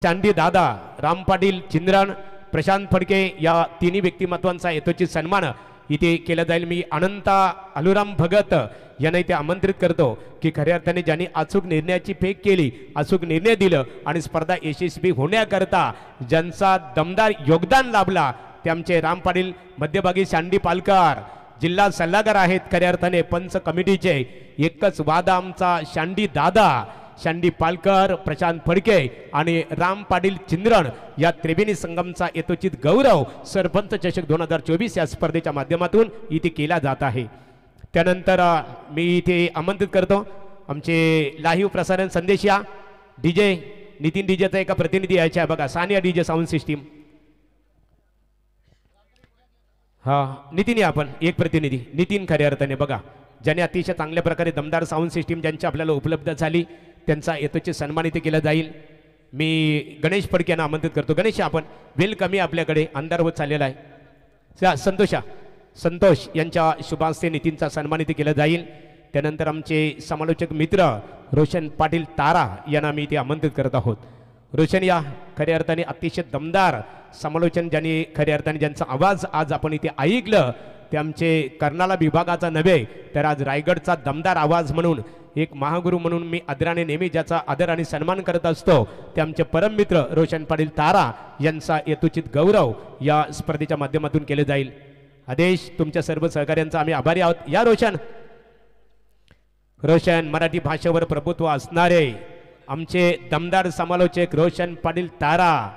चांदी दादा, राम पाटील चिंद्रण, प्रशांत फडके या तिन्ही व्यक्तिमत्वांचा यथोचित सन्मान इथे केला जाईल। मी अनंता अलुराम भगत यांना इथे आमंत्रित करतो की खऱ्या अर्थाने ज्यांनी अचूक निर्णयाची फेक केली, अचूक निर्णय दिलं आणि स्पर्धा यशस्वी होण्याकरता ज्यांचा दमदार योगदान लाभला ते आमचे राम पाटील मध्यभागी शांडी पालकर जिल्हा सल्लागार आहेत। खऱ्या अर्थाने पंच कमिटीचे एकच वादा आमचा शांडी दादा, शांडी पालकर, प्रशांत फडके आणि राम पाटील चिंद्रण या त्रिवेणी संगमचा यथोचित गौरव सरपंच चषक 2024 या स्पर्धेच्या माध्यमातून इथे केला जात आहे। त्यानंतर मी इथे आमंत्रित करतो आमचे लाईव्ह प्रसारण संदेश या डीजे नितीन डीजेचा एका प्रतिनिधी यायचा बघा, सानिया डीजे साऊंड सिस्टीम। हा नितीन या आपण एक प्रतिनिधी नितीन खऱ्या अर्थाने बघा ज्याने अतिशय चांगल्या प्रकारे दमदार साऊंड सिस्टीम ज्यांची आपल्याला उपलब्ध झाली त्यांचा यथोचित सन्मान इथे केला जाईल। मी गणेश फडके यांना आमंत्रित करतो। गणेश आपण वेलकम आपल्याकडे अंधार होत चाललेला आहे। संतोष यांच्या शुभास्ते नितीनचा सन्मान इथे केला जाईल। त्यानंतर आमचे समालोचक मित्र रोशन पाटील तारा यांना मी इथे आमंत्रित करत आहोत। रोशन या खऱ्या अर्थाने अतिशय दमदार समालोचन ज्यांनी खऱ्या अर्थाने ज्यांचा आवाज आज आपण इथे ऐकलं ते आमचे कर्नाला विभागाचा नव्हे तर आज रायगडचा दमदार आवाज म्हणून एक महागुरू म्हणून मी आदराने नेहमी ज्याचा आदर आणि सन्मान करत असतो ते आमचे परम मित्र रोशन पाटील तारा यांचा यथोचित गौरव या स्पर्धेच्या माध्यमातून केले जाईल। आदेश तुमच्या सर्व सहकार्यांचा आम्ही आभारी आहोत। या रोशन मराठी भाषेवर प्रभुत्व असणारे आमचे दमदार समालोचक रोशन पाटील तारा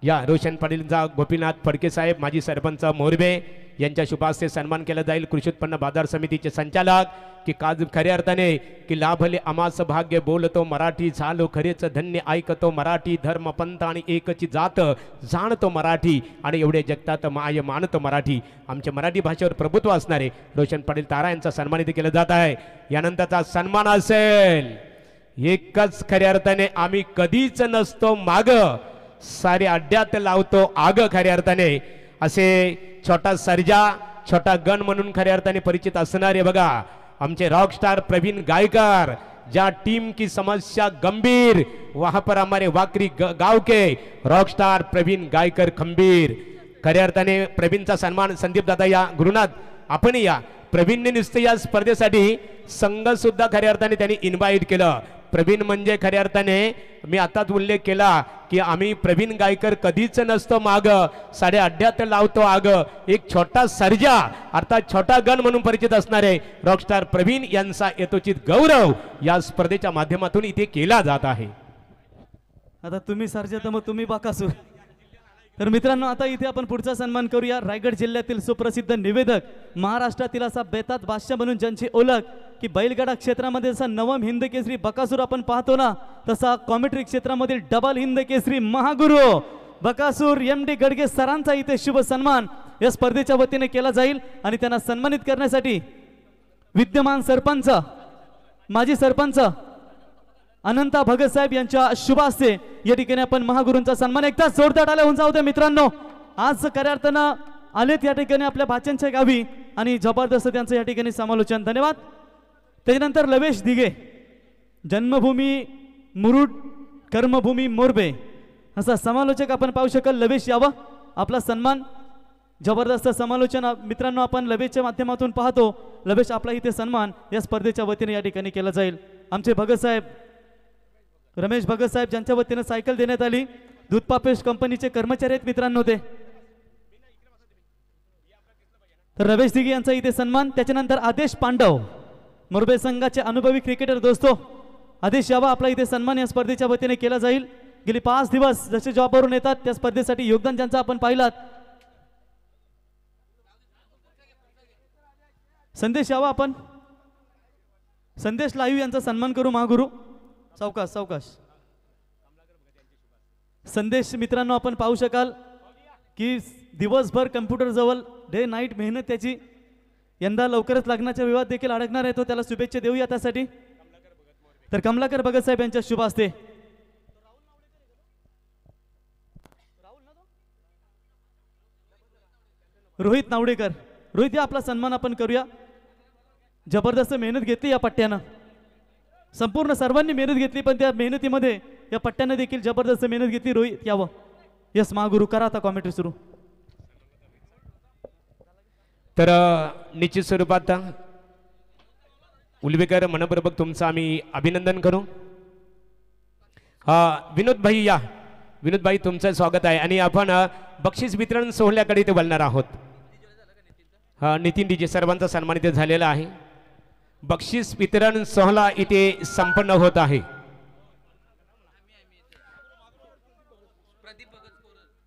या रोशन पाटीलचा गोपीनाथ फडके साहेब माजी सरपंच मोरबे यांच्या शुभास्ते सन्मान केला जाईल। कृषी उत्पन्न बाजार समितीचे संचालक की काज खऱ्या अर्थाने की लाभले आमास भाग्य बोलतो मराठी झालो खरेच धन्य ऐकतो मराठी धर्म पंथ आणि एकची जात जाणतो मराठी आणि एवढे जगतात माय मानतो मराठी। आमचे मराठी भाषेवर प्रभुत्व असणारे रोशन पाटील तारा यांचा सन्मान इथे केला जात आहे। यानंतरचा सन्मान असेल एकच खऱ्या अर्थाने आम्ही कधीच नसतो माग सारे अड्ड्यात लावतो आग खऱ्या अर्थाने असे छोटा सर्जा छोटा गण म्हणून खऱ्या अर्थाने परिचित असणारे बघा आमचे रॉकस्टार प्रवीण गायकर ज्या टीम की समस्या गंभीर वहां पर हमारे वाकरी गांव के रॉकस्टार प्रवीण गायकर खंबीर। खऱ्या अर्थाने प्रवीणचा सन्मान संदीप दादा या गुरुनाथ आपण या प्रवीणने नुसते या स्पर्धेसाठी संघ सुद्धा खऱ्या अर्थाने त्यांनी इन्व्हाइट केलं। प्रवीण म्हणजे खऱ्या अर्थाने मी आताच उल्लेख केला की आम्ही प्रवीण गायकर कधीच नसतो माग साडे अड्ड्यात लावतो आग एक छोटा सर्जा अर्थात छोटा गण म्हणून परिचित असणारे रॉकस्टार प्रवीण यांचा यथोचित गौरव या स्पर्धेच्या माध्यमातून इथे केला जात आहे। आता तुम्ही सर्जा तर मग तुम्ही बाकासूर। तर मित्रांनो आता इथे आपण पुढचा सन्मान करूया। रायगड जिल्ह्यातील सुप्रसिद्ध निवेदक महाराष्ट्रातील असा बेतात बादशाह म्हणून ज्यांची ओळख की बैलगाडा क्षेत्रामध्ये जसा नवम हिंद केसरी बकासूर आपण पाहतो ना तसा कॉमेंट्री क्षेत्रामधील डबल हिंद केसरी महागुरु बकासूर MD गडगे सरांचा इथे शुभ सन्मान या स्पर्धेच्या वतीने केला जाईल। आणि त्यांना सन्मानित करण्यासाठी विद्यमान सरपंच माजी सरपंच अनंता भगत साहेब यांच्या शुभ हस्ते या ठिकाणी आपण महागुरूंचा सन्मान एकदा जोरदार टाळ्या होऊन जाऊ दे मित्रांनो। आज खऱ्या अर्थानं आलेत या ठिकाणी आपल्या भाच्यांच्या गावी आणि जबरदस्त त्यांचं या ठिकाणी समालोचन धन्यवाद। त्यानंतर लवेश दिघे जन्मभूमी मुरुड कर्मभूमी मोरबे असा समालोचक आपण पाहू शकाल। लवेश यावं आपला सन्मान जबरदस्त समालोचन मित्रांनो आपण लवेशच्या माध्यमातून पाहतो। लवेश आपला इथे सन्मान या स्पर्धेच्या वतीने या ठिकाणी केला जाईल। आमचे भगत साहेब रमेश भगत साहेब ज्यांच्या वतीने सायकल देण्यात आली दूध पापेश कंपनीचे कर्मचारी आहेत मित्रांनो ते। तर रमेश दिघे यांचा इथे सन्मान। त्याच्यानंतर आदेश पांडव मोरबे संघाचे अनुभवी क्रिकेटर दोस्तो आदेश यावा आपला इथे सन्मान या स्पर्धेच्या वतीने केला जाईल। गेली 5 दिवस जसे जॉबवरून येतात त्या स्पर्धेसाठी योगदान ज्यांचं आपण पाहिलात संदेश यावा आपण संदेश लाईव्ह यांचा सन्मान करू महागुरु सावकाश सावकाश। संदेश मित्रांनो आपण पाहू शकाल की दिवसभर कम्प्युटर जवळ डे नाईट मेहनत त्याची यंदा लवकरच लग्नाच्या विवाद देखील अडकणार आहे तो त्याला शुभेच्छा देऊया त्यासाठी। तर कमलाकर भगत साहेब यांच्या शुभ हस्ते रोहित नावडेकर रोहित या आपला सन्मान आपण करूया। जबरदस्त मेहनत घेतली या पट्ट्यानं संपूर्ण सर्वांनी मेहनत घेतली पण त्या मेहनतीमध्ये या पट्ट्याने देखील जबरदस्त मेहनत घेतली. रोहित यावं. यस महागुरु करा आता कॉमेंट्री सुरू. तर निश्चित स्वरूपात उलवेकर मनपूर्वक तुमचं आम्ही अभिनंदन करू. विनोद भाई या. विनोद भाई तुमचं स्वागत आहे आणि आपण बक्षीस वितरण सोहळ्याकडे इथे बोलणार आहोत. नितीन डीजे सर्वांचा सन्मानित झालेला आहे. बक्षीस वितरण सोहळा इथे संपन्न होत आहे.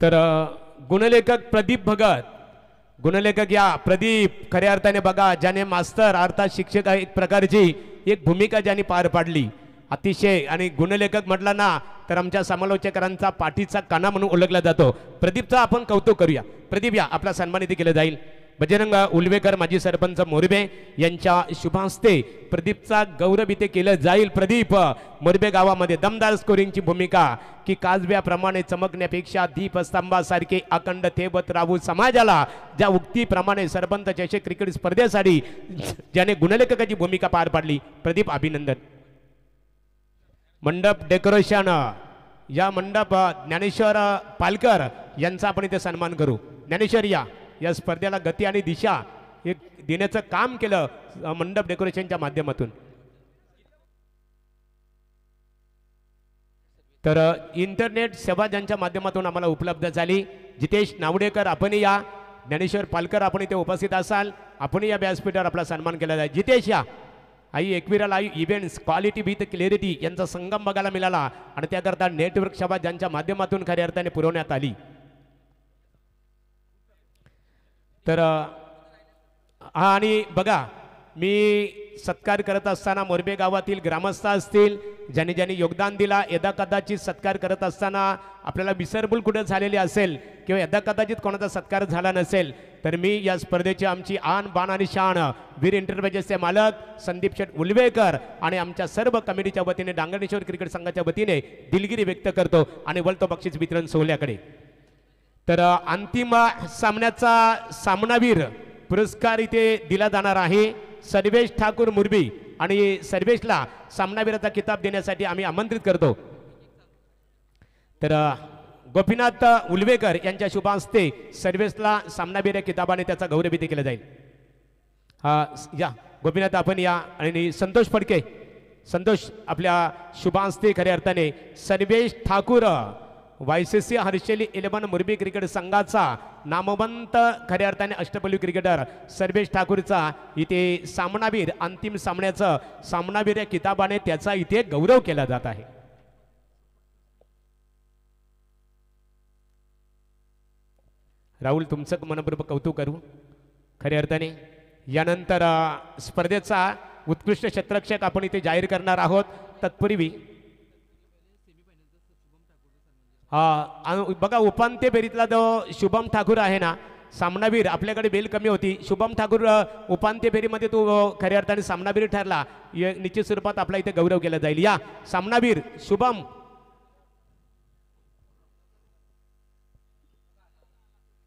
तर गुणलेखक प्रदीप भगत, गुणलेखक या प्रदीप खऱ्या अर्थाने बघा ज्याने मास्तर अर्थात शिक्षक एक प्रकारची एक भूमिका ज्याने पार पाडली अतिशय. आणि गुणलेखक म्हटला ना तर आमच्या समालोचकांचा पाठीचा काना म्हणून ओळखला जातो. प्रदीपचा आपण कौतुक करूया. प्रदीप या आपला सन्मानित केलं जाईल. बजरंग उलवेकर माजी सरपंच मोरबे यांच्या शुभास्ते प्रदीपचा गौरव इथे केलं जाईल. प्रदीप मोरबे गावामध्ये दमदार स्कोरिंगची भूमिका की काजव्याप्रमाणे चमकण्यापेक्षा दीपस्तंभासारखे अखंड ठेवत राहू समाजाला ज्या उक्तीप्रमाणे सरपंच चषक क्रिकेट स्पर्धेसाठी ज्याने गुणलेखकाची भूमिका पार पाडली. प्रदीप अभिनंदन. मंडप डेकोरेशन या मंडप ज्ञानेश्वर पालकर यांचा आपण इथे सन्मान करू. ज्ञानेश्वर या स्पर्धेला गती आणि दिशा हे देण्याचं काम केलं मंडप डेकोरेशनच्या माध्यमातून. तर इंटरनेट सेवा ज्यांच्या माध्यमातून आम्हाला उपलब्ध झाली. जितेश नावडेकर आपण या. ज्ञानेश्वर पालकर आपण इथे उपस्थित असाल. आपण या व्यासपीठावर आपला सन्मान केला जाईल. जितेश या. आई Ekvira live events quality with clarity यांचा संगम बघायला मिळाला आणि त्याकरता नेटवर्क सेवा ज्यांच्या माध्यमातून खऱ्या अर्थाने पुरवण्यात आली. तर आणि बघा मी सत्कार करत असताना मोरबे गावातील ग्रामस्थ असतील ज्यांनी ज्यांनी योगदान दिला यदा कदाचित सत्कार करत असताना आपल्याला विसरबुल कुठे झालेली असेल किंवा यदा कदाचित कोणाचा सत्कार झाला नसेल तर मी या स्पर्धेची आमची आन बाण आणि शान वीर एंटरप्राइजेसचे मालक संदीप शेठ उलवेकर आणि आमच्या सर्व कमिटीच्या वतीने डांगणेश्वर क्रिकेट संघाच्या वतीने दिलगिरी व्यक्त करतो आणि वळतो बक्षीस वितरण सोहळ्याकडे. तर अंतिम सामन्याचा सामनावीर पुरस्कार इथे दिला जाणार आहे. सर्वेश ठाकूर मुरबी आणि सर्वेशला सामनावीराचा किताब देण्यासाठी आम्ही आमंत्रित करतो. तर गोपीनाथ उलवेकर यांच्या शुभ हस्ते सर्वेशला सामनावीर या किताबाने त्याचा गौरव इथे केला जाईल. या गोपीनाथ आपण या. आणि संतोष फडके संतोष आपल्या शुभ हस्ते खऱ्या अर्थाने सर्वेश ठाकूर वायसीसी हर्षेली 11 मुरबी क्रिकेट संघाचा नामवंत खऱ्या अर्थाने अष्टपैलू क्रिकेटर सर्वेश ठाकूरचा इथे सामनावीर अंतिम सामन्याचं सामनावीर या किताबाने त्याचा इथे गौरव केला जात आहे. राहुल तुमचं मनपूर्वक कौतुक करू खऱ्या अर्थाने. यानंतर स्पर्धेचा उत्कृष्ट क्षेत्ररक्षक आपण इथे जाहीर करणार आहोत. तत्पूर्वी बघा उपांत्य फेरीतला जो शुभम ठाकूर आहे ना सामनावीर आपल्याकडे बेल कमी होती. शुभम ठाकूर उपांत्य फेरीमध्ये तो खऱ्या अर्थाने सामनावीर ठरला. निश्चित स्वरूपात आपला इथे गौरव केला जाईल. या सामनावीर शुभम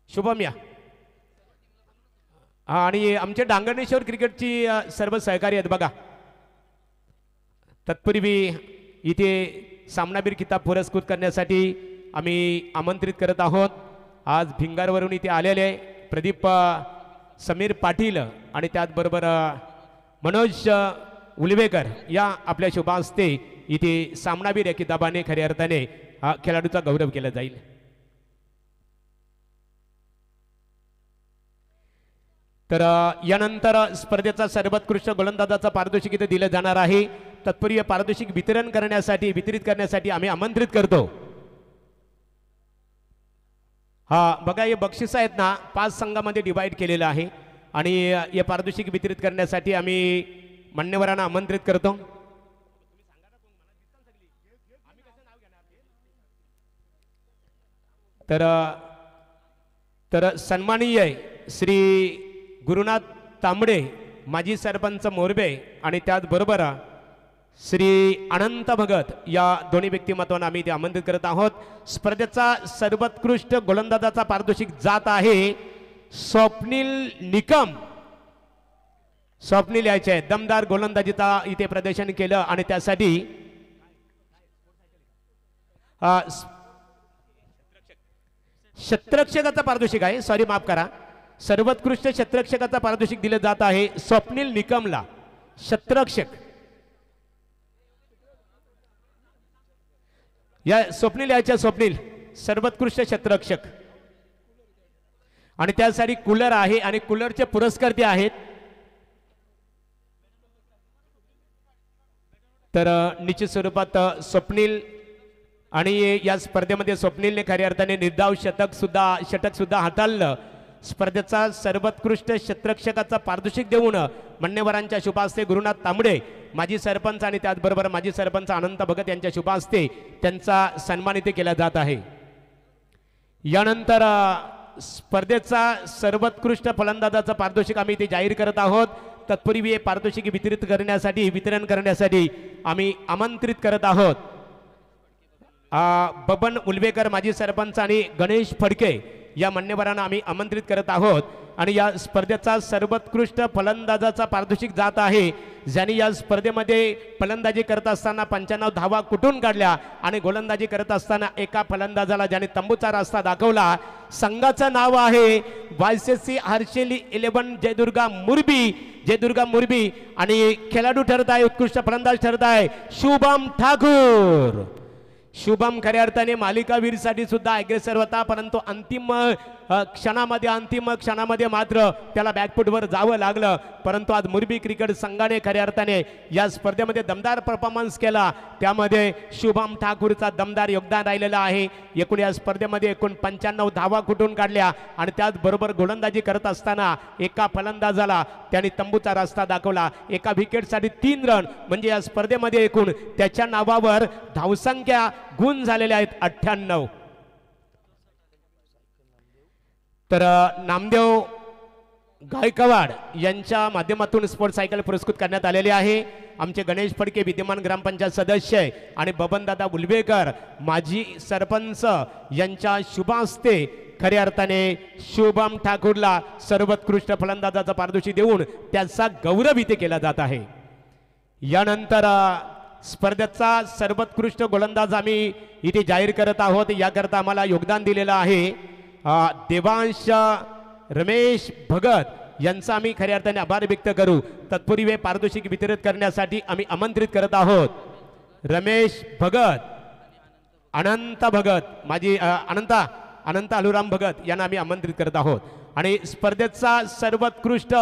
शुभम या. आणि आमचे डांगणेश्वर क्रिकेटची सर्व सहकारी आहेत बघा. तत्पूर्वी इथे सामनावीर किताब पुरस्कृत करण्यासाठी आम्ही आमंत्रित करत आहोत. आज भिंगारवरून इथे आलेले प्रदीप समीर पाटील आणि त्याचबरोबर मनोज उलवेकर या आपल्या शुभ हस्ते इथे सामनावीर या किताबाने खऱ्या अर्थाने खेळाडूचा गौरव केला जाईल. तर यानंतर स्पर्धेचा सर्वोत्कृष्ट गोलंदाजाचा पारितोषिक इथे दिलं जाणार आहे. तत्पूर्वी पारितोषिक वितरित करण्यासाठी आम्ही आमंत्रित करतो. बघा हे बक्षीस आहेत ना 5 संघामध्ये डिवाइड केलेलं आहे आणि हे पारितोषिक वितरित करण्यासाठी आम्ही मान्यवरांना आमंत्रित करतो. तर सन्माननीय श्री गुरुनाथ तांबडे माजी सरपंच मोरबे आणि त्याचबरोबर श्री अनंत भगत या दोन्ही व्यक्तिमत्वांना आम्ही ते आमंत्रित करत आहोत. स्पर्धेचा सर्वोत्कृष्ट गोलंदाजाचा पारितोषिक जात आहे स्वप्नील निकम. स्वप्नील यायचे दमदार गोलंदाजीचा इथे प्रदर्शन केलं आणि त्यासाठी शतरक्षकाचा पारितोषिक आहे, सॉरी माफ करा, सर्वोत्कृष्ट शतरक्षकाचा पारितोषिक दिले जात आहे स्वप्नील निकमला. शतरक्षक या स्वप्नील याच्या स्वप्नील सर्वोत्कृष्ट शतरक्षक आणि त्यासाठी कूलर आहे आणि कूलरचे पुरस्कार ते आहेत. तर निश्चित स्वरूपात स्वप्नील आणि या स्पर्धेमध्ये स्वप्नीलने खऱ्या अर्थाने निर्धाव षटक सुद्धा हाताळलं. स्पर्धेचा सर्वोत्कृष्ट शतरक्षकाचा पारितोषिक देऊन मान्यवरांच्या शुभास्ते गुरुनाथ तांबडे माजी सरपंच आणि त्याचबरोबर माजी सरपंच अनंत भगत यांच्या शुभास्ते त्यांचा सन्मान इथे केला जात आहे. यानंतर स्पर्धेचा सर्वोत्कृष्ट फलंदाजाचं पारितोषिक आम्ही इथे जाहीर करत आहोत. तत्पूर्वी हे पारितोषिक वितरण करण्यासाठी आम्ही आमंत्रित करत आहोत बबन उलवेकर माजी सरपंच आणि गणेश फडके या मान्यवरांना आम्ही आमंत्रित करत आहोत. आणि या स्पर्धेचा सर्वोत्कृष्ट फलंदाजाचा पारितोषिक जात आहे ज्यांनी या स्पर्धेमध्ये फलंदाजी करत असताना 95 धावा कुठून काढल्या आणि गोलंदाजी करत असताना एका फलंदाजाला ज्याने तंबूचा रस्ता दाखवला. संघाचं नाव आहे वायसीसी हर्षेली 11 जयदुर्गा मुरबी आणि खेळाडू ठरत आहे, उत्कृष्ट फलंदाज ठरत आहे शुभम ठाकूर. शुभम खऱ्या अर्थाने मालिकावीरसाठी सुद्धा अग्रेसर होता, परंतु अंतिम क्षणामध्ये मात्र त्याला बॅकफुटवर जावं लागलं. परंतु आज मुरबी क्रिकेट संघाने खऱ्या अर्थाने या स्पर्धेमध्ये दमदार परफॉर्मन्स केला. त्यामध्ये शुभम ठाकूरचा दमदार योगदान राहिलेलं आहे. एकूण या स्पर्धेमध्ये एकूण 95 धावा कुठून काढल्या आणि त्याचबरोबर गोलंदाजी करत असताना एका फलंदाजाला त्यांनी तंबूचा रस्ता दाखवला. एका विकेटसाठी 3 रन म्हणजे या स्पर्धेमध्ये एकूण त्याच्या नावावर धावसंख्या गुण झालेले आहेत 98. तर नामदेव गायकवाड यांच्या माध्यमातून स्पोर्ट्स सायकल पुरस्कृत करण्यात आलेले आहे. आमचे गणेश फडके विद्यमान ग्रामपंचायत सदस्य आणि बबनदादा उलवेकर माजी सरपंच यांच्या शुभास्ते खऱ्या अर्थाने शुभम ठाकूरला सर्वोत्कृष्ट फलंदाजाचा पारितोषिक देऊन त्याचा गौरव इथे केला जात आहे. यानंतर स्पर्धेचा सर्वोत्कृष्ट गोलंदाज आम्ही इथे जाहीर करत आहोत. याकरता आम्हाला योगदान दिलेलं आहे देवांश रमेश भगत यांचा आम्ही खऱ्या अर्थाने आभार व्यक्त करू. तत्पूर्वी पारितोषिक वितरित करण्यासाठी आम्ही आमंत्रित करत आहोत रमेश भगत, अनंत भगत, माझी अनंत अलुराम भगत यांना आम्ही आमंत्रित करत आहोत. आणि स्पर्धेचा सर्वोत्कृष्ट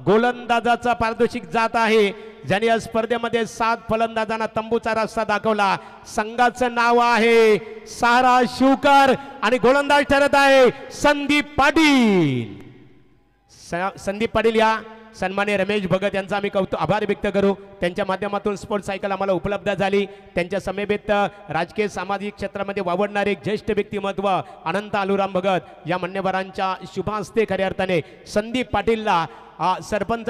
गोलंदाजाचा पारितोषिक जात आहे ज्याने या स्पर्धेमध्ये 7 फलंदाजांना तंबूचा रस्ता दाखवला. संघाचं नाव आहे सारा शिवकर आणि गोलंदाज ठरत आहे संदीप पाटील. संदीप पाटील या सन्मान्य रमेश भगत यांचा आम्ही आभार व्यक्त करू. त्यांच्या माध्यमातून स्पोर्ट्स सायकल आम्हाला उपलब्ध झाली. त्यांच्या समवेत राजकीय सामाजिक क्षेत्रामध्ये वावरणारे एक ज्येष्ठ व्यक्तिमत्व अनंत अलुराम भगत या मान्यवरांच्या शुभास्ते खऱ्या अर्थाने संदीप पाटीलला सरपंच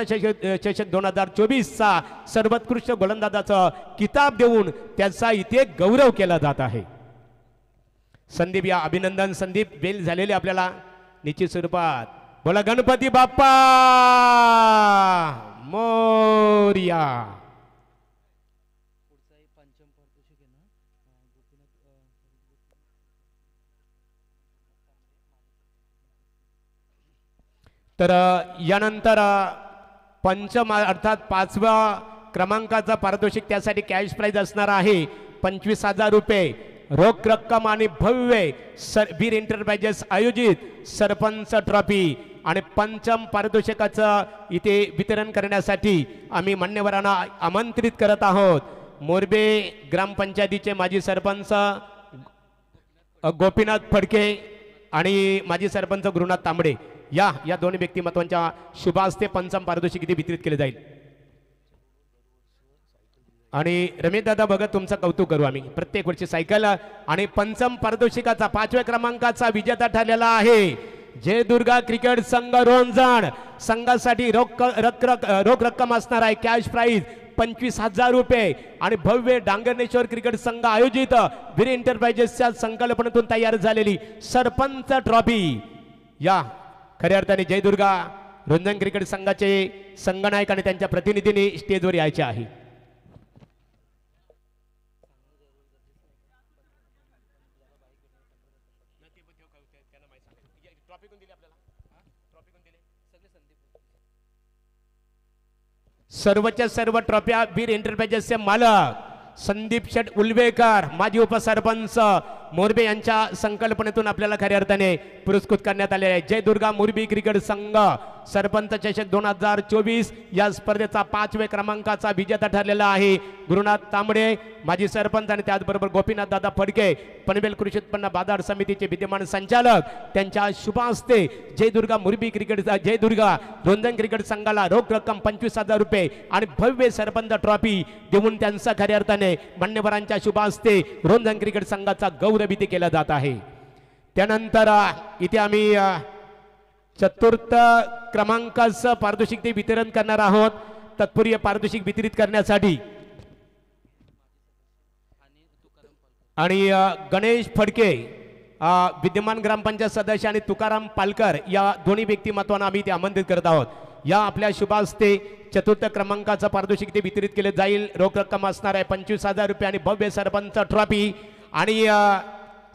चषक 2024चा सर्वोत्कृष्ट गोलंदाजाचा किताब देऊन त्याचा इथे गौरव केला जात आहे. संदीप या अभिनंदन. संदीप वेल झालेले आपल्याला निश्चित स्वरूपात. बोला गणपती बाप्पा मोरया. तर यानंतर पंचम अर्थात 5व्या क्रमांकाचा पारितोषिक त्यासाठी कॅश प्राइज असणार आहे 25,000 रुपये रोख रक्कम आणि भव्य वीर एंटरप्राइजेस आयोजित सरपंच ट्रॉफी. आणि पंचम पारितोषिकाचं इथे वितरण करण्यासाठी आम्ही मान्यवरांना आमंत्रित करत आहोत. मोरबे ग्रामपंचायतीचे माजी सरपंच गोपीनाथ फडके आणि माजी सरपंच गुरुनाथ तांबडे या दोन व्यक्तिमत्वांच्या शुभास्ते पंचम पारितोषिक इथे वितरित केले जाईल. आणि रमेश दादा भगत तुमचं कौतुक करू आम्ही. प्रत्येक वर्षी सायकल आणि पंचम पारितोषिकाचा 5व्या क्रमांकाचा विजेता ठरलेला आहे जयदुर्गा क्रिकेट संघ रोंजण. संघासाठी रोख रक्कम असणार आहे कॅश प्राइज 25,000 रुपये आणि भव्य डांगरनेश्वर क्रिकेट संघ आयोजित वीर एंटरप्राइजेसच्या संकल्पनेतून तयार झालेली सरपंच ट्रॉफी. या खऱ्या अर्थाने जयदुर्गा रोंजण क्रिकेट संघाचे संघनायक आणि त्यांच्या प्रतिनिधींनी स्टेजवर यायचे आहे. सर्वच्या सर्व ट्रॉफ्या वीर एंटरप्राइजेसचे मालक संदीप शेठ उलवेकर माजी उपसरपंच मोरबे यांच्या संकल्पनेतून आपल्याला खऱ्या अर्थाने पुरस्कृत करण्यात आले आहे. जय दुर्गा मोरबी क्रिकेट संघ सरपंच चषक 2024 या स्पर्धेचा 5व्या क्रमांकाचा विजेता ठरलेला आहे. गुरुनाथ तांबडे माजी सरपंच आणि त्याचबरोबर गोपीनाथ दादा फडके पनवेल कृषी उत्पन्न बाजार समितीचे विद्यमान संचालक त्यांच्या शुभ हस्ते जय दुर्गा मोरबी क्रिकेट जय दुर्गा रोंजन क्रिकेट संघाला रोख रक्कम 25,000 रुपये आणि भव्य सरपंच ट्रॉफी देऊन त्यांचा खऱ्या अर्थाने मान्यवरांच्या शुभ हस्ते रोंजन क्रिकेट संघाचा गौरविधी केला जात आहे. त्यानंतर इथे आम्ही चतुर्थ क्रमांकाचं पारितोषिक ते वितरण करणार आहोत. तत्पूर्वी पारितोषिक वितरित करण्यासाठी आणि गणेश फडके विद्यमान ग्रामपंचायत सदस्य आणि तुकाराम पालकर या दोन्ही व्यक्तिमत्वांना आम्ही ते आमंत्रित करत आहोत. या आपल्या शुभ हस्ते चतुर्थ क्रमांकाचं पारितोषिक ते वितरित केले जाईल. रोख रक्कम असणार आहे 25,000 रुपये आणि भव्य सरपंच ट्रॉफी. आणि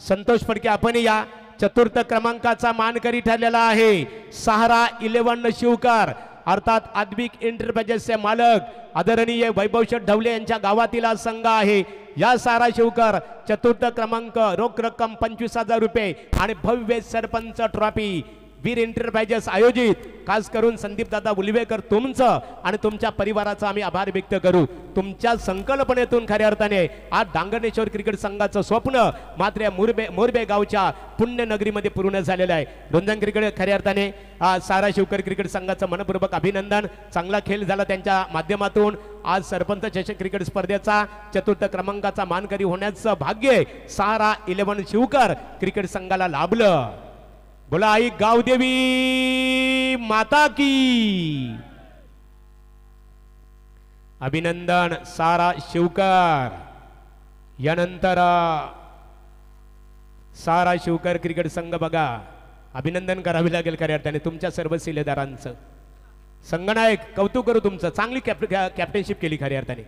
संतोष फडके आपण या चतुर्थ क्रमांकाचा मानकरी ठरलेला आहे. सहारा 11 शिवकर अर्थात आद्विक एंटरप्राइजेसचे मालक आदरणीय वैभव शेठ ढवले यांच्या गावातील हा संघ आहे. या सारा शिवकर चतुर्थ क्रमांक रोख रक्कम 25,000 रुपये आणि भव्य सरपंच ट्रॉफी वीर एंटरप्राइजेस आयोजित खास करून संदीप दादा उलवेकर तुमचं आणि तुमच्या परिवाराचा आम्ही आभार व्यक्त करू. तुमच्या संकल्पनेतून खऱ्या अर्थाने आज डांगणेश्वर क्रिकेट संघाचं स्वप्न मात्र मोरबे गावच्या पुण्यनगरीमध्ये पूर्ण झालेलं आहे. रोंजन क्रिकेट खऱ्या अर्थाने सारा शिवकर क्रिकेट संघाचं मनपूर्वक अभिनंदन. चांगला खेळ झाला त्यांच्या माध्यमातून. आज सरपंच चषक क्रिकेट स्पर्धेचा चतुर्थ क्रमांकाचा मानकरी होण्याचं भाग्य सहारा 11 शिवकर क्रिकेट संघाला लाभलं. बोला आई गावदेवी माता की. अभिनंदन सारा शिवकर. यानंतर सारा शिवकर क्रिकेट संघ बघा अभिनंदन करावे लागेल खऱ्या अर्थाने तुमच्या सर्व शिलेदारांचं. संगनायक कौतुक करू तुमचं. चांगली कॅप्टनशिप केली खऱ्या अर्थाने.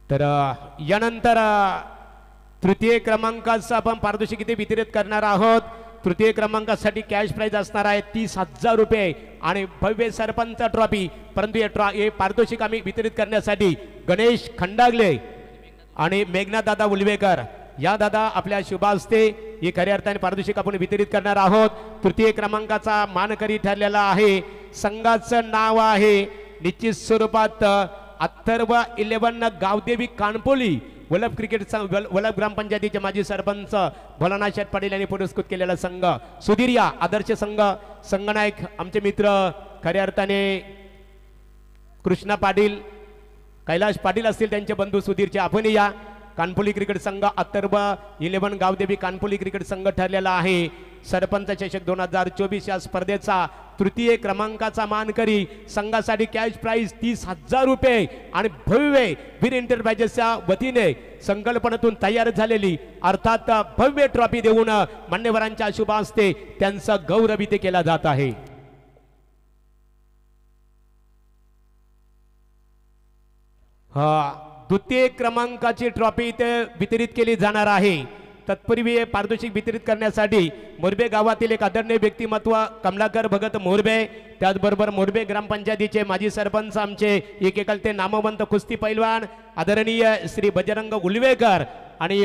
तर यानंतर तृतीय क्रमांकाचं आपण पारितोषिक इथे वितरित करणार आहोत. तृतीय क्रमांकासाठी कॅश प्राइज असणार आहे 30,000 रुपये आणि भव्य सरपंच ट्रॉफी. परंतु हे पारितोषिक आम्ही वितरित करण्यासाठी गणेश खंडागले आणि मेघनाथ दादा उलवेकर या दादा आपल्या शुभ हस्ते हे खऱ्या अर्थाने पारितोषिक आपण वितरित करणार आहोत. तृतीय क्रमांकाचा मानकरी ठरलेला आहे. संघाचं नाव आहे निश्चित स्वरूपात अथर्व 11 गावदेवी कानपोली वलभ क्रिकेट वलभ ग्रामपंचायतीचे माजी सरपंच भोलानाथ शेठ पाटील यांनी पुरस्कृत केलेला संघ. सुधीर या आदर्श संघ संगनायक आमचे मित्र खऱ्या अर्थाने कृष्णा पाटील कैलाश पाटील असतील त्यांचे बंधू सुधीरचे आपण या. कानपोली क्रिकेट संघ अथर्व 11 गावदेवी कानपोली क्रिकेट संघ ठरलेला आहे. सरपंच चषक 2024 या स्पर्धेचा तृतीय क्रमांकाचा मानकरी. संघासाठी कॅश प्राइज 30,000 रुपये आणि भव्य वीर एंटरप्राइजेसच्या वतीने संकल्पनेतून तयार झालेली अर्थात भव्य ट्रॉफी देऊन मान्यवरांच्या शुभ हस्ते त्यांचा गौरविधी केला जात आहे. द्वितीय क्रमांकाची ट्रॉफी इथे वितरित केली जाणार आहे. तत्पूर्वी पारितोषिक वितरित करण्यासाठी मोरबे गावातील एक आदरणीय व्यक्तिमत्व कमलाकर भगत मोरबे त्याचबरोबर मोरबे ग्रामपंचायतीचे माजी सरपंच आमचे एकेकालते नामवंत कुस्ती पैलवान आदरणीय श्री बजरंग उलवेकर आणि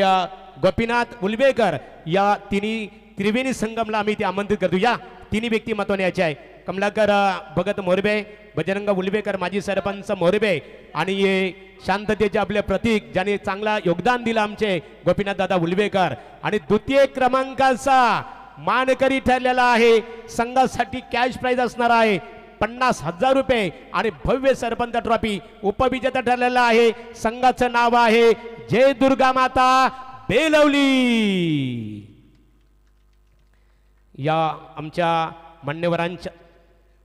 गोपीनाथ उलवेकर या त्रिवेणी संगमला आम्ही ते आमंत्रित करतो. या तिन्ही व्यक्तिमत्वाने याचे आहे. कमलाकर भगत मोरबे बजरंग उलवेकर माजी सरपंच मोरबे आणि शांततेचे आपले प्रतीक ज्याने चांगला योगदान दिलं आमचे गोपीनाथ दादा उलवेकर. आणि द्वितीय क्रमांकाचा मानकरी ठरलेला आहे. संघासाठी कॅश प्राइज असणार आहे 50,000 रुपये आणि भव्य सरपंच ट्रॉफी. उपविजेता ठरलेला आहे. संघाचं नाव आहे जय दुर्गा माता बेलवली. या आमच्या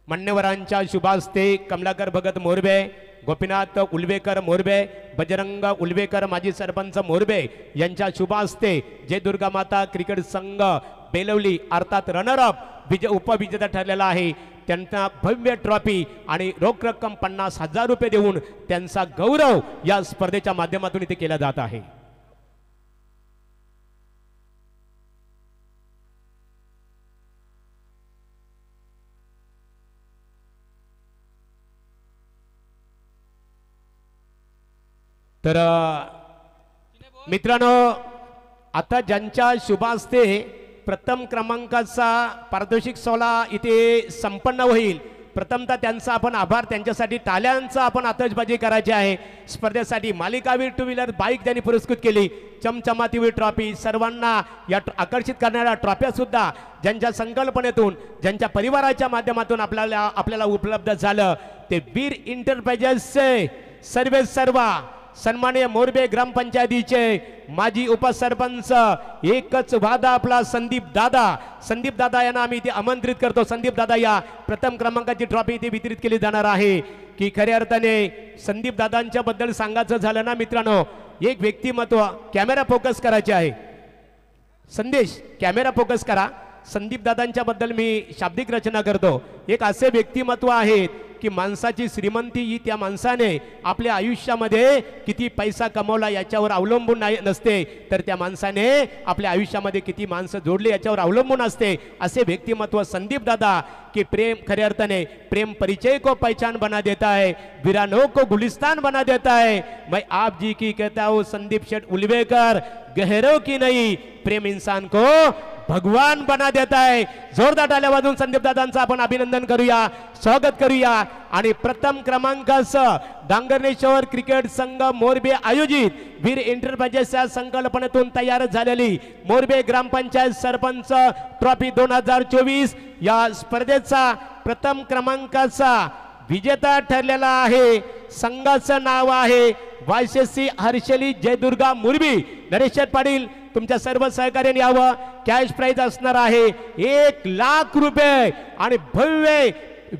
मान्यवरांच्या शुभ हस्ते कमलाकर भगत मोरबे गोपीनाथ उलवेकर मोरबे बजरंग उलवेकर माजी सरपंच मोरबे यांच्या शुभ हस्ते जय दुर्गा माता क्रिकेट संघ बेलवली अर्थात रनर अप उपविजेता ठरलेला आहे त्यांना भव्य ट्रॉफी आणि रोख रक्कम 50,000 रुपये देऊन त्यांचा गौरव या स्पर्धेच्या माध्यमातून इथे केला जात आहे. तर मित्रांनो, आता ज्यांच्या शुभास्ते प्रथम क्रमांकाचा पारितोषिक सोहळा इथे संपन्न होईल, प्रथमतः त्यांचा आपण आभार, त्यांच्यासाठी टाळ्यांचा आपण आतषबाजी करायची आहे. स्पर्धेसाठी मालिकावीर टू व्हीलर बाईक त्यांनी पुरस्कृत केली. चमचमातीवीर ट्रॉफी, सर्वांना या आकर्षित करणाऱ्या ट्रॉफ्या सुद्धा ज्यांच्या संकल्पनेतून, ज्यांच्या परिवाराच्या माध्यमातून आपल्याला उपलब्ध झालं, ते वीर इंटरप्राइजेसचे सर्वा सन्माननीय मोरबे ग्रामपंचायतीचे माजी उपसरपंच एकच वादा आपला संदीप दादा यांना आम्ही इथे आमंत्रित करतो. संदीप दादा या प्रथम क्रमांकाची ट्रॉफी इथे वितरित केली जाणार आहे. की खऱ्या अर्थाने संदीप दादांच्या बद्दल सांगायचं झालं ना मित्रांनो, एक व्यक्तिमत्व, कॅमेरा फोकस करायचे आहे. संदेश कॅमेरा फोकस करा. संदीप दादांच्या बद्दल मी शाब्दिक रचना करतो. एक असे व्यक्तिमत्व आहेत की माणसाची श्रीमंती ही त्या माणसाने आपल्या आयुष्यामध्ये किती पैसा कमवला याच्यावर अवलंबून नसते, तर त्या माणसाने आपल्या आयुष्यामध्ये किती माणसं जोडली याच्यावर अवलंबून असते. असे व्यक्तिमत्व संदीप दादा कि प्रेम खरे अर्थाने प्रेम परिचय को पहचान बना देता है, वीरानों को गुलिस्तान बना देता है. मैं आप जी की कहता हूँ संदीप शेठ उलवेकर, गहरों की नहीं, प्रेम इंसान को भगवान बना देता है. जोरदार टाळ्या वाजवून संदीप दादांचं आपण अभिनंदन करूया, स्वागत करूया. आणि प्रथम क्रमांकासह डांगरनेश्वर क्रिकेट संघ मोरबे आयोजित वीर एंटरप्राइजेसच्या संकल्पनेतून तयार झालेली मोरबे ग्रामपंचायत सरपंच ट्रॉफी 2024 या स्पर्धेचा प्रथम क्रमांकाचा विजेता ठरलेला आहे. संघाचं नाव आहे वायसीसी हर्षली जयदुर्गा मुरबी. नरेश पाटील तुमच्या सर्व सहकार्याने यावं. कॅश प्राइज असणार आहे 1,00,000 रुपये आणि भव्य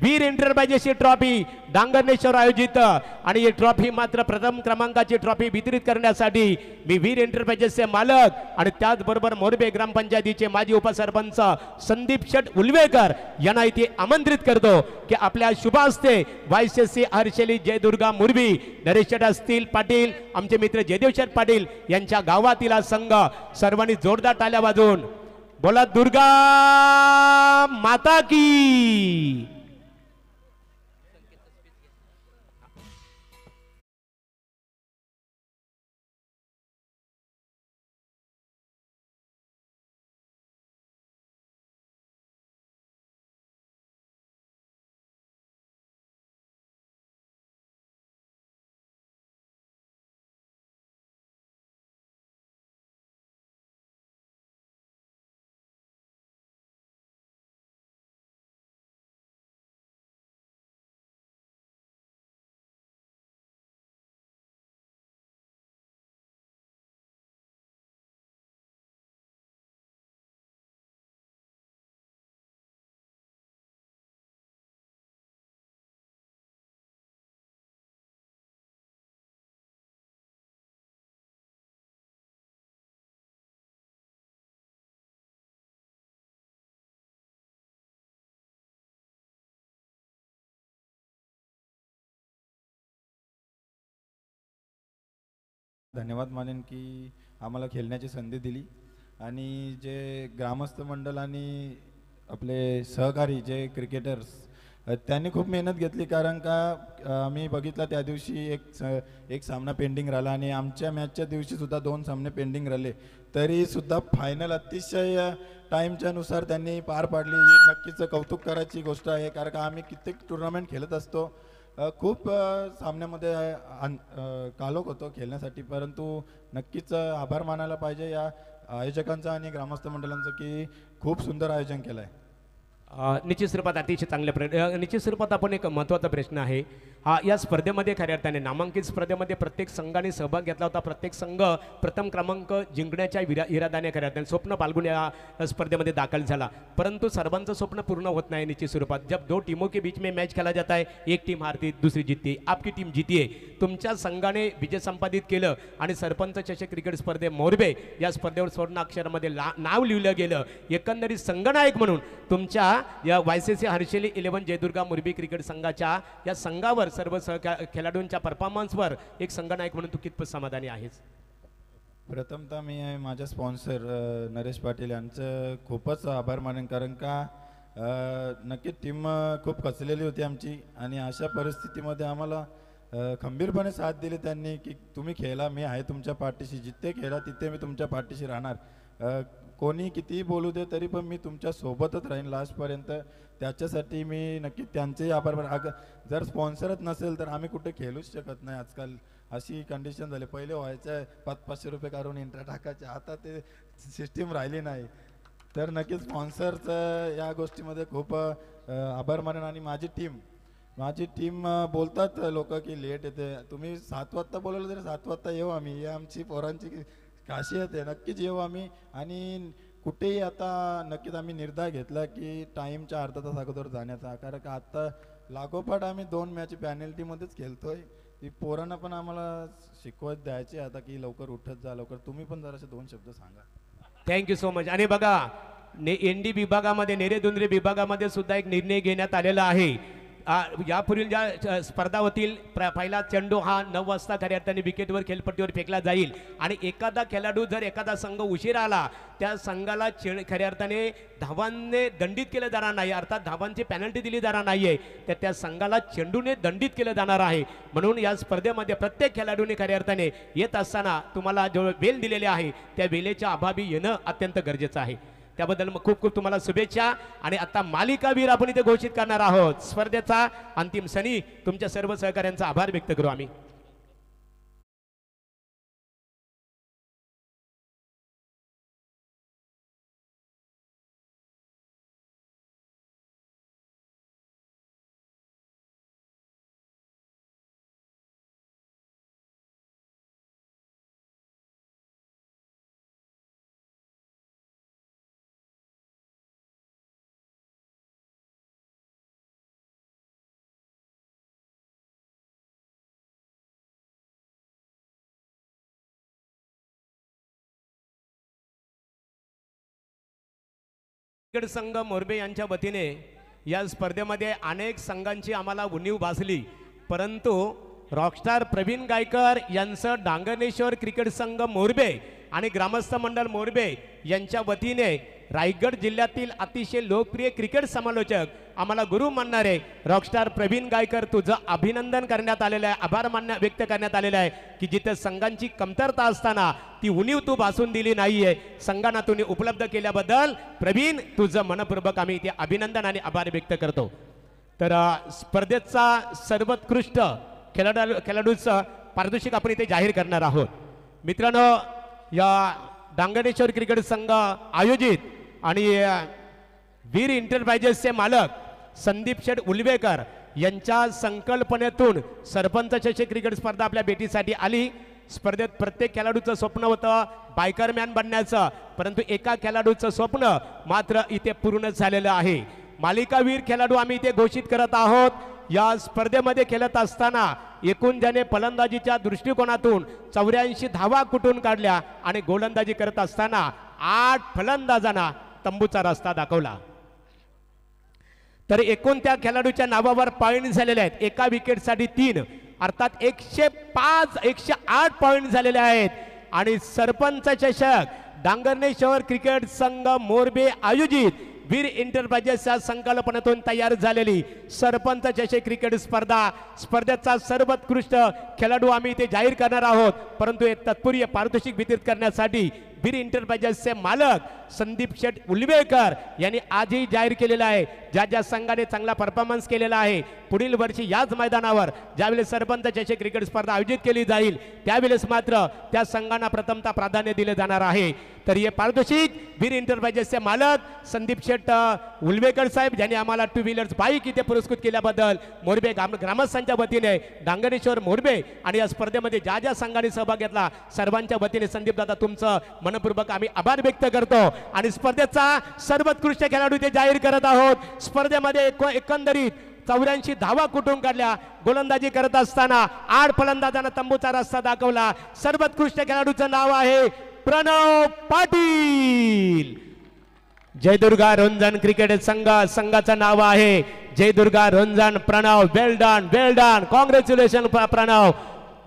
वीर एंटरप्राइजेसची ट्रॉफी डांगरनेश्वर आयोजित. आणि ही ट्रॉफी मात्र प्रथम क्रमांकाची ट्रॉफी वितरित करण्यासाठी मी वीर एंटरप्राइजेसचे मालक आणि त्याचबरोबर मोरबे ग्रामपंचायतीचे माजी उपसरपंच संदीप शेठ उलवेकर यांना इथे आमंत्रित करतो की आपल्या शुभ हस्ते वायसीसी हर्षली जयदुर्गा मुरबी, नरेश शेठ असतील पाटील, आमचे मित्र जयदेव शेठ पाटील यांच्या गावातील हा संघ सर्वांनी जोरदार टाळ्या वाजवून बोला दुर्गा माता की. धन्यवाद मानेन की आम्हाला खेळण्याची संधी दिली. आणि जे ग्रामस्थ मंडळ आणि आपले सहकारी जे क्रिकेटर्स त्यांनी खूप मेहनत घेतली. कारण का आम्ही बघितलं त्या दिवशी एक सामना पेंडिंग राहिला आणि आमच्या मॅचच्या दिवशी सुद्धा 2 सामने पेंडिंग राहिले, तरी सुद्धा फायनल अतिशय टाईमच्या नुसार त्यांनी पार पाडली. ही नक्कीच कौतुक करायची गोष्ट आहे. कारण का आम्ही कित्येक टुर्नामेंट खेळत असतो, खूप सामन्यामध्ये कालोख होतो खेळण्यासाठी, परंतु नक्कीच आभार मानायला पाहिजे या आयोजकांचा आणि ग्रामस्थ मंडळांचं की खूप सुंदर आयोजन केलं आहे. निश्चित स्वरूपात अतिशय चांगल्या निश्चित स्वरूपात आपण एक महत्त्वाचा प्रश्न आहे हा. या स्पर्धेमध्ये खऱ्या अर्थाने नामांकित स्पर्धेमध्ये प्रत्येक संघाने सहभाग घेतला होता. प्रत्येक संघ प्रथम क्रमांक जिंकण्याच्या इराद्याने खऱ्या अर्थाने स्वप्न पाल्गुन या स्पर्धेमध्ये दाखल झाला. परंतु सर्वांचं स्वप्न पूर्ण होत नाही. निश्चित स्वरूपात जब 2 टीमों के बीच में मैच खेला जाता है, एक टीम हारती दुसरी जीतती, आपकी टीम जीती आहे. तुमच्या संघाने विजय संपादित केलं आणि सरपंच चषक क्रिकेट स्पर्धे मोरबे या स्पर्धेवर स्वर्ण अक्षरामध्ये नाव लिहिलं गेलं. एकंदरीत संघनायक म्हणून तुमच्या या YCC हर्षेली 11 जयदुर्गा मुरबी क्रिकेट संघाच्या या संघावर सर्व खेळाडूंच्या परफॉर्मन्सवर एक संघनायक म्हणून तू कितपत समाधानी आहेस? प्रथमतः मी माझ्या स्पॉन्सर नरेश पाटील यांचं खूपच आभार मानेन, कारण का नक्कीच टीम खूप खचलेली होती आमची आणि अशा परिस्थितीमध्ये आम्हाला खंबीरपणे साथ दिली त्यांनी की तुम्ही खेळा, मी आहे तुमच्या पाठीशी, जिथे खेळा तिथे मी तुमच्या पाठीशी राहणार, कोणी कितीही बोलू दे तरी पण मी तुमच्या सोबतच राहीन लास्टपर्यंत. त्याच्यासाठी मी नक्की त्यांचेही आभार मानेन. जर स्पॉन्सरच नसेल तर आम्ही कुठे खेळूच शकत नाही. आजकाल अशी कंडिशन झाली, पहिले व्हायचं 500-500 रुपये काढून एंट्री टाकायचे, आता ते सिस्टीम राहिली नाही. तर नक्कीच स्पॉन्सरचं या गोष्टीमध्ये खूप आभार मानेन. आणि माझी टीम बोलतात लोक की लेट येते, तुम्ही 7 वाजता बोलवलं तरी 7 वाजता येऊ आम्ही, ही आमची पोरांची खासियत आहे, नक्कीच येऊ आम्ही. आणि कुठेही आता नक्कीच आम्ही निर्धार घेतला की टाईमच्या अर्धा तास अगोदर जाण्याचा, कारण का आता लागोपाठ आम्ही 2 मॅच पॅनल्टीमध्येच खेळतोय. ती पोरांना पण आम्हाला शिकवत द्यायची आता की लवकर उठत जा, लवकर. तुम्ही पण जरासे 2 शब्द सांगा. Thank you so much. आणि बघा ND विभागामध्ये, नेरेदुंद्रे विभागामध्ये सुद्धा एक निर्णय घेण्यात आलेला आहे. यापूर्वी ज्या स्पर्धा होतील, पहिला चेंडू हा 9 वाजता खऱ्या अर्थाने विकेटवर खेळपट्टीवर फेकला जाईल आणि एखादा खेळाडू जर एखादा संघ उशीर आला त्या संघाला खऱ्या अर्थाने धावांनी दंडित केलं जाणार नाही, अर्थात धावांची पेनल्टी दिली जाणार नाहीये, तर त्या संघाला चेंडूने दंडित केलं जाणार आहे. म्हणून या स्पर्धेमध्ये प्रत्येक खेळाडूने खऱ्या अर्थाने येत असताना तुम्हाला जो वेळ दिलेले आहे त्या वेळेच्या अभावी येणं अत्यंत गरजेचं आहे. त्याबद्दल मग खूप खूप तुम्हाला शुभेच्छा. आणि आता मालिकावीर आपण इथे घोषित करणार आहोत. स्पर्धेचा अंतिम क्षणी तुमच्या सर्व सहकाऱ्यांचा आभार व्यक्त करू आम्ही. क्रिकेट संघ मोरबे यांच्या वतीने या स्पर्धेमध्ये अनेक संघांची आम्हाला उणीव भासली, परंतु रॉकस्टार प्रवीण गायकर यांचं डांगणेश्वर क्रिकेट संघ मोरबे आणि ग्रामस्थ मंडळ मोरबे यांच्या वतीने रायगड जिल्ह्यातील अतिशय लोकप्रिय क्रिकेट समालोचक आम्हाला गुरु मानणारे रॉकस्टार प्रवीण गायकर तुझं अभिनंदन करण्यात आलेलं आहे, आभार व्यक्त करण्यात आलेला आहे की जिथे संघांची कमतरता असताना ती उणीव तू भासून दिली नाहीये, संघांना तुम्ही उपलब्ध केल्याबद्दल प्रवीण तुझं मनपूर्वक आम्ही इथे अभिनंदन आणि आभार व्यक्त करतो. तर स्पर्धेचा सर्वोत्कृष्ट खेळाडूचं पारितोषिक आपण इथे जाहीर करणार आहोत. मित्रांनो, या डांगणेश्वर क्रिकेट संघ आयोजित आणि वीर एंटरप्राइजेसचे मालक संदीप शेठ उलवेकर यांच्या संकल्पनेतून सरपंच चषक क्रिकेट स्पर्धा आपल्या भेटीसाठी आली. स्पर्धेत प्रत्येक खेळाडूचं स्वप्न होतं बायकरमॅन बनण्याचं, परंतु एका खेळाडूचं स्वप्न मात्र इथे पूर्ण झालेलं आहे. मालिकावीर खेळाडू आम्ही इथे घोषित करत आहोत. या स्पर्धेमध्ये खेळत असताना एकूण ज्याने फलंदाजीच्या दृष्टिकोनातून 84 धावा कुठून काढल्या आणि गोलंदाजी करत असताना 8 फलंदाजांना तंबूचा रस्ता दाखवला. तर एकूण त्या खेळाडूच्या नावावर पॉइंट झालेले आहेत. एका विकेटसाठी 3, अर्थात 108 पॉइंट झालेले आहेत. आणि सरपंच चषक डांगणेश्वर क्रिकेट संघ मोरबे आयोजित वीर एंटरप्राइजेसच्या संकल्पनेतून तयार झालेली सरपंच चषक क्रिकेट स्पर्धेचा सर्वोत्कृष्ट खेळाडू आम्ही इथे जाहीर करणार आहोत. परंतु एक तत्पूर्वी पारितोषिक वितरित करण्यासाठी वीर एंटरप्राइजेसचे मालक संदीप शेठ उलवेकर यांनी आजही जाहीर केलेला आहे, ज्या ज्या संघाने चांगला परफॉर्मन्स केलेला आहे पुढील वर्षी याच मैदानावर ज्यावेळेस सरपंच चषक क्रिकेट स्पर्धा आयोजित केली जाईल त्यावेळेस मात्र त्या संघांना प्रथमतः प्राधान्य दिले जाणार आहे. तर हे पारितोषिक वीर एंटरप्राइजेसचे मालक संदीप शेठ उलवेकर साहेब ज्यांनी आम्हाला 2 व्हीलर्स बाईक इथे पुरस्कृत केल्याबद्दल मोरबे ग्रामस्थांच्या वतीने डांगणेश्वर मोरबे आणि या स्पर्धेमध्ये ज्या ज्या संघाने सहभाग घेतला सर्वांच्या वतीने संदीप दादा तुमचं मनपूर्वक आम्ही आभार व्यक्त करतो. आणि स्पर्धेचा सर्वोत्कृष्ट खेळाडू ते जाहीर करत आहोत. स्पर्धेमध्ये एकंदरीत 84 धावा कुठून काढल्या, गोलंदाजी करत असताना 8 फलंदाजांना तंबूचा रस्ता दाखवला. सर्वोत्कृष्ट खेळाडूचं नाव आहे प्रणव पाटील. जय दुर्गा रोंजन क्रिकेट संघाचं नाव आहे Jai Durga Ronjan. Pranav well done congratulation Pranav.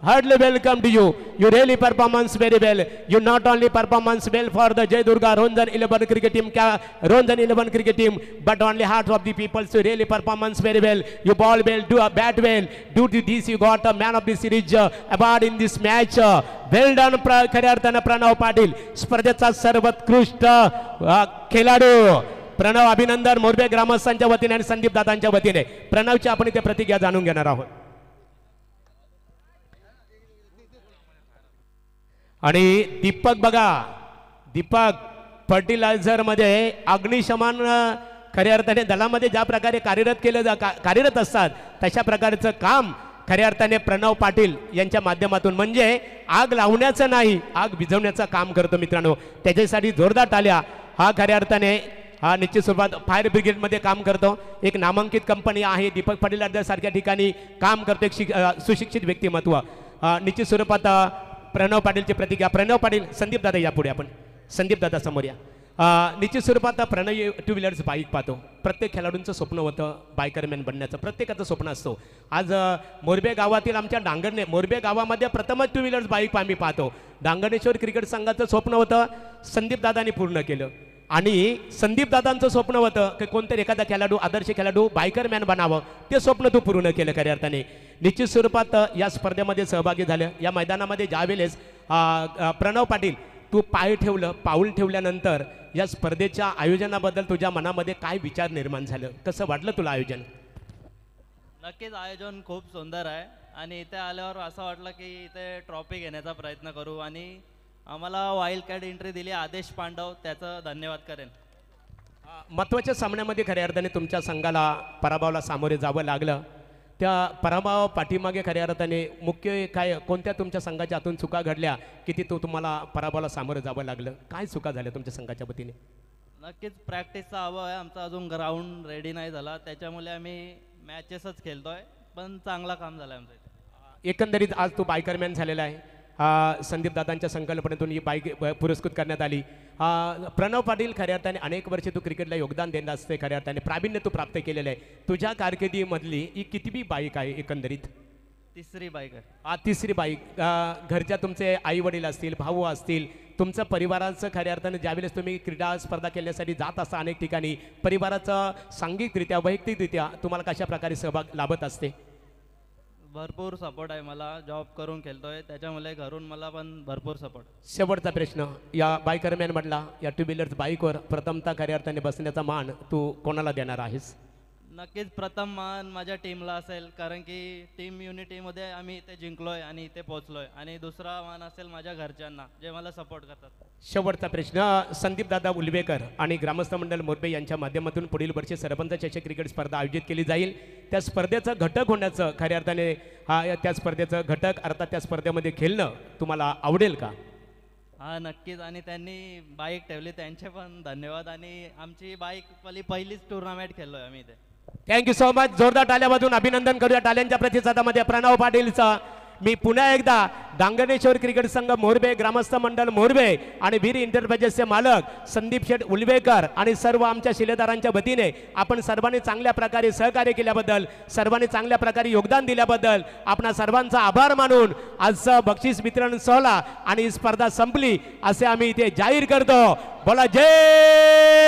Heartily welcome to you. You really performance very well. You not only performance well for the Jai Durga Ronjan 11 cricket team, Ronjan 11 cricket team, but only heart of the people. So really performance very well. You ball well, do a bat well. Due to this, you got a man of the series award in this match. Well done, खऱ्या अर्थानं प्रणव पाटील स्पर्धेचा सर्वोत्कृष्ट खेळाडू. प्रणव अभिनंदन मोरबे ग्रामस्थांच्या वतीने आणि संदीप दादांच्या वतीने. प्रणवची आपण इथे प्रतिज्ञा जाणून घेणार आहोत. आणि दीपक बघा, दीपक फर्टिलायझर मध्ये अग्निशमन खऱ्या अर्थाने दलामध्ये ज्या प्रकारे कार्यरत असतात तशा प्रकारचं काम खऱ्या अर्थाने प्रणव पाटील यांच्या माध्यमातून म्हणजे आग लावण्याचं नाही आग विझवण्याचं काम करतो मित्रांनो. त्याच्यासाठी जोरदार टाळ्या. हा खऱ्या अर्थाने हा निश्चित स्वरूपात फायर ब्रिगेडमध्ये काम करतो. एक नामांकित कंपनी आहे दीपक फर्टिलायझर सारख्या ठिकाणी काम करतो. एक सुशिक्षित व्यक्तिमत्व. निश्चित स्वरूपात प्रणव पाटीलची प्रतिज्ञा. प्रणव पाटील संदीप दादा या पुढे आपण. संदीप दादा समोर या. निश्चित स्वरूपात प्रणव टू व्हीलर्स बाईक पाहतो. प्रत्येक खेळाडूंचं स्वप्न होतं बायकरमॅन बनण्याचं. प्रत्येकाचं स्वप्न असतो. आज मोरबे गावातील आमच्या डांगरणे मोरबे गावामध्ये प्रथमच टू व्हीलर्स बाईक आम्ही पाहतो. डांगरणेश्वर क्रिकेट संघाचं स्वप्न होतं संदीप दादांनी पूर्ण केलं. आणि संदीप दादांचं स्वप्न होतं की कोणतरी एखादा खेळाडू आदर्श खेळाडू बायकरमॅन बनावं. ते स्वप्न तू पूर्ण केलं खऱ्या अर्थाने. निश्चित स्वरूपात या स्पर्धेमध्ये सहभागी झालं. या मैदानामध्ये ज्यावेळेस प्रणव पाटील तू पाऊल ठेवल्यानंतर या स्पर्धेच्या आयोजनाबद्दल तुझ्या मनामध्ये काय विचार निर्माण झालं? कसं वाटलं तुला आयोजन? नक्कीच आयोजन खूप सुंदर आहे आणि इथे आल्यावर असं वाटलं की इथे ट्रॉफी घेण्याचा प्रयत्न करू आणि आम्हाला वाईल्ड कार्ड एंट्री दिली आदेश पांडव त्याचं धन्यवाद करेन. महत्त्वाच्या सामन्यामध्ये खऱ्या अर्थाने तुमच्या संघाला पराभवाला सामोरे जावं लागलं. त्या पराभव पाठीमागे खऱ्या अर्थाने मुख्य काय कोणत्या तुमच्या संघाच्या हातून चुका घडल्या की ती तुम्हाला पराभवाला सामोरं जावं लागलं? काय चुका झाल्या तुमच्या संघाच्या वतीने? नक्कीच प्रॅक्टिसचा अभाव आहे. आमचा अजून ग्राउंड रेडी नाही झाला त्याच्यामुळे आम्ही मॅचेसच खेळतोय पण चांगला काम झालं आमचं इथे. एकंदरीत आज तू बायकरमॅन झालेला आहे. संदीप दादांच्या संकल्पनेतून ही बाईक पुरस्कृत करण्यात आली. प्रणव पाटील खऱ्या अर्थाने अनेक वर्षे तू क्रिकेटला योगदान देणं असते. खऱ्या अर्थाने प्रावीण्य तू प्राप्त केलेलं आहे. तुझ्या कारकिर्दीमधली ही कितवी बाईक आहे एकंदरीत? तिसरी बाईक आहे. तिसरी बाईक. घरच्या तुमचे आई वडील असतील भाऊ असतील तुमचं परिवाराचं खऱ्या अर्थाने ज्यावेळेस तुम्ही क्रीडा स्पर्धा केल्यासाठी जात असता अनेक ठिकाणी परिवाराचं सांघिकरित्या वैयक्तिकरित्या तुम्हाला कशा प्रकारे सहभाग लाभत असते? भरपूर सपोर्ट आहे. मला जॉब करून खेळतोय त्याच्यामुळे घरून मला पण भरपूर सपोर्ट. शेवटचा प्रश्न. या बायकरमॅन म्हटला या टू व्हीलर्स बाईकवर प्रथमतः खऱ्या अर्थाने बसण्याचा मान तू कोणाला देणार आहेस? नक्कीच प्रथम मान माझ्या टीमला असेल कारण की टीम युनिटीमध्ये आम्ही इथे जिंकलोय आणि इथे पोहोचलोय. आणि दुसरा मान असेल माझ्या घरच्यांना जे मला सपोर्ट करतात. शेवटचा प्रश्न. संदीप दादा उलवेकर आणि ग्रामस्थ मंडळ मोरबे यांच्या माध्यमातून पुढील वर्षी सरपंच चषक क्रिकेट स्पर्धा आयोजित केली जाईल. त्या स्पर्धेचं घटक होण्याचं खऱ्या अर्थाने त्या स्पर्धेचं घटक अर्थात त्या स्पर्धेमध्ये खेळणं तुम्हाला आवडेल का? हा नक्कीच. आणि त्यांनी बाईक ठेवली त्यांचे पण धन्यवाद. आणि आमची बाईक पहिलीच टुर्नामेंट खेळलोय आम्ही इथे. Thank you so much. जोरदार टाळ्यामधून अभिनंदन करूया. टाळ्यांच्या प्रतिसादामध्ये प्रणव पाटीलचा. मी पुन्हा एकदा डांगरणेश्वर क्रिकेट संघ मोरबे ग्रामस्थ मंडळ मोरबे आणि वीर एंटरप्राइजेसचे मालक संदीप शेठ उलवेकर आणि सर्व आमच्या शिलेदारांच्या वतीने आपण सर्वांनी चांगल्या प्रकारे सहकार्य केल्याबद्दल सर्वांनी चांगल्या प्रकारे योगदान दिल्याबद्दल आपणा सर्वांचा आभार मानून आजचं बक्षीस वितरण सोहळा आणि स्पर्धा संपली असे आम्ही इथे जाहीर करतो. बोला जय